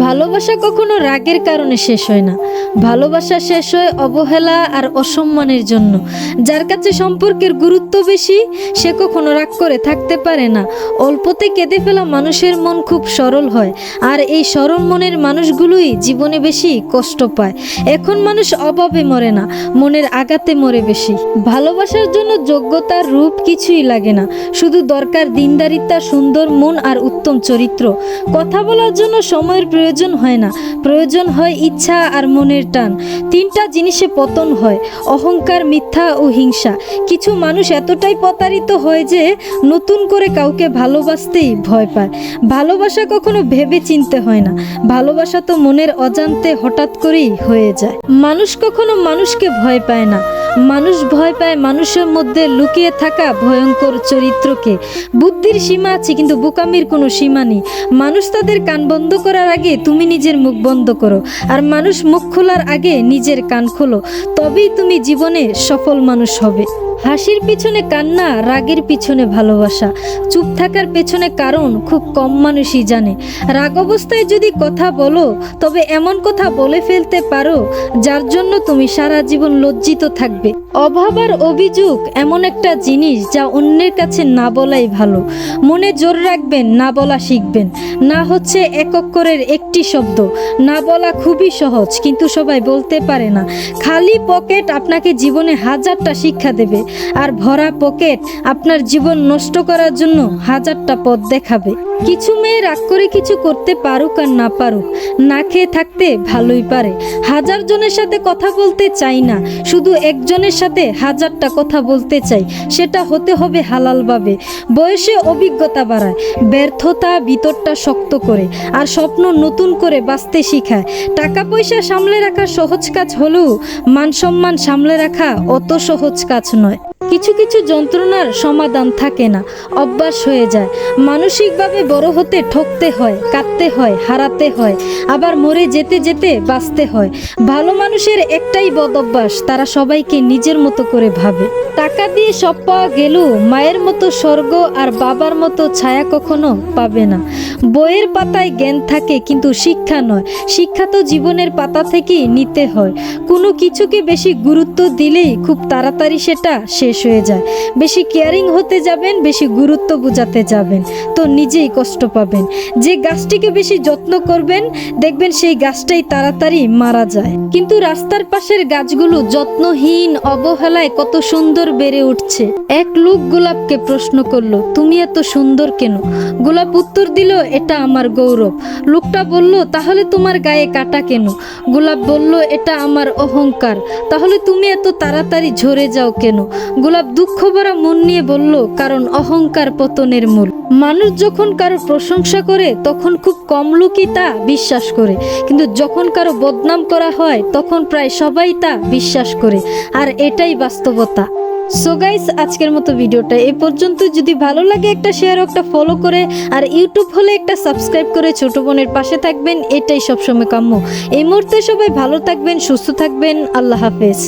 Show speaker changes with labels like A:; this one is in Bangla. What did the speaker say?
A: ভালোবাসা কখনো রাগের কারণে শেষ হয় না। ভালোবাসা শেষ হয় অবহেলা আর অসম্মানের জন্য। যার কাছে সম্পর্কের গুরুত্ব বেশি সে কখনো রাগ করে থাকতে পারে না। অল্পতে কেঁদে ফেলা মানুষের মন খুব সরল হয়, আর এই সরল মনের মানুষগুলোই জীবনে বেশি কষ্ট পায়। এখন মানুষ অভাবে মরে না, মনের আঘাতে মরে বেশি। ভালোবাসার জন্য যোগ্যতার রূপ কিছুই লাগে না, শুধু দরকার দিনদারিতা, সুন্দর মন আর উত্তম চরিত্র। কথা বলার জন্য সময়ের প্রয়োজন হয় না, প্রয়োজন হয় ইচ্ছা আর মনের টান। তিনটা জিনিসে পতন হয়: অহংকার, মিথ্যা ও হিংসা। কিছু মানুষ এতটাই প্রতারিত হয় যে নতুন করে কাউকে ভালোবাসতেই ভয় পায়। ভালোবাসা কখনো ভেবে চিনতে হয় না, ভালোবাসা তো মনের অজান্তে হঠাৎ করেই হয়ে যায়। মানুষ কখনো মানুষকে ভয় পায় না, মানুষ ভয় পায় মানুষের মধ্যে লুকিয়ে থাকা ভয়ঙ্কর চরিত্রকে। বুদ্ধির সীমা আছে, কিন্তু বোকামির কোনো সীমা নেই। মানুষ তাদের কান বন্ধ করার আগে তুমি নিজের মুখ বন্ধ করো, আর মানুষ মুখ খোলার আগে নিজের কান খোলো, তবেই তুমি জীবনে সফল মানুষ হবে। হাসির পিছনে কান্না, রাগের পিছনে ভালোবাসা, চুপ থাকার পেছনে কারণ খুব কম মানুষই জানে। রাগ অবস্থায় যদি কথা বলো, তবে এমন কথা বলে ফেলতে পারো যার জন্য তুমি সারা জীবন লজ্জিত থাকবে। অভাব আর অভিযোগ এমন একটা জিনিস যা অন্যের কাছে না বলাই ভালো। মনে জোর রাখবেন, না বলা শিখবেন। না হচ্ছে এক অক্ষরের একটি শব্দ। না বলা খুবই সহজ, কিন্তু সবাই বলতে পারে না। খালি পকেট আপনাকে জীবনে হাজারটা শিক্ষা দেবে, আর ভরা পকেট আপনার জীবন নষ্ট করার জন্য হাজারটা পথ দেখাবে। কিছু মেয়ে রাগ করে কিছু করতে পারুক আর না পারুক, না খেয়ে থাকতে ভালোই পারে। হাজার জনের সাথে কথা বলতে চাই না, শুধু একজনের সাথে হাজারটা কথা বলতে চাই, সেটা হতে হবে হালালভাবে। বয়সে অভিজ্ঞতা বাড়ায়, ব্যর্থতা ভিতরটা শক্ত করে, আর স্বপ্ন নতুন করে বাঁচতে শিখায়। টাকা পয়সা সামলে রাখা সহজ কাজ হলেও মান সম্মান সামলে রাখা অত সহজ কাজ নয়। কিছু কিছু যন্ত্রণার সমাধান থাকে না, অভ্যাস হয়ে যায়। মানসিকভাবে বড় হতে ঠকতে হয়, কাঁদতে হয়, হারাতে হয়, আবার মরে যেতে যেতে বাঁচতে হয়। ভালো মানুষের একটাই বদ অভ্যাস, তারা সবাইকে নিজের মতো করে ভাবে। টাকা দিয়ে সব পাওয়া গেলেও মায়ের মতো স্বর্গ আর বাবার মতো ছায়া কখনো পাবে না। বইয়ের পাতায় জ্ঞান থাকে, কিন্তু শিক্ষা নয়। শিক্ষা তো জীবনের পাতা থেকেই নিতে হয়। কোনো কিছুকে বেশি গুরুত্ব দিলেই খুব তাড়াতাড়ি সেটা শেষ হয়ে যায়। বেশি কেয়ারিং হতে যাবেন, বেশি গুরুত্ব বোঝাতে যাবেন, তো নিজেই কষ্ট পাবেন। যে গাছটিকে বেশি যত্ন করবেন, দেখবেন সেই গাছটাই তাড়াতাড়ি মারা যায়। কিন্তু রাস্তার পাশের গাছগুলো যত্নহীন অবহেলায় কত সুন্দর বেড়ে উঠছে। এক লোক গোলাপকে প্রশ্ন করলো, তুমি এত সুন্দর কেন? গোলাপ উত্তর দিল, এটা আমার গৌরব। লোকটা বলল, তাহলে তোমার গায়ে কাটা কেন? গোলাপ বলল, এটা আমার অহংকার। তাহলে তুমি এত তাড়াতাড়ি ঝরে যাও কেন? গোলাপ দুঃখ ভরা মন নিয়ে বলল, কারণ অহংকার পতনের মূল। মানুষ যখন কারো প্রশংসা করে তখন খুব কম লোকই তা বিশ্বাস করে, কিন্তু যখন কারো বদনাম করা হয় তখন প্রায় সবাই তা বিশ্বাস করে, আর এটাই বাস্তবতা। সো গাইস, আজকের মতো ভিডিওটা এই পর্যন্ত। যদি ভালো লাগে একটা শেয়ার, একটা ফলো করে, আর ইউটিউব হলে একটা সাবস্ক্রাইব করে ছোট বোনের পাশে থাকবেন, এটাই সবসময় কাম্য। এই মুহূর্তে সবাই ভালো থাকবেন, সুস্থ থাকবেন। আল্লাহ হাফেজ।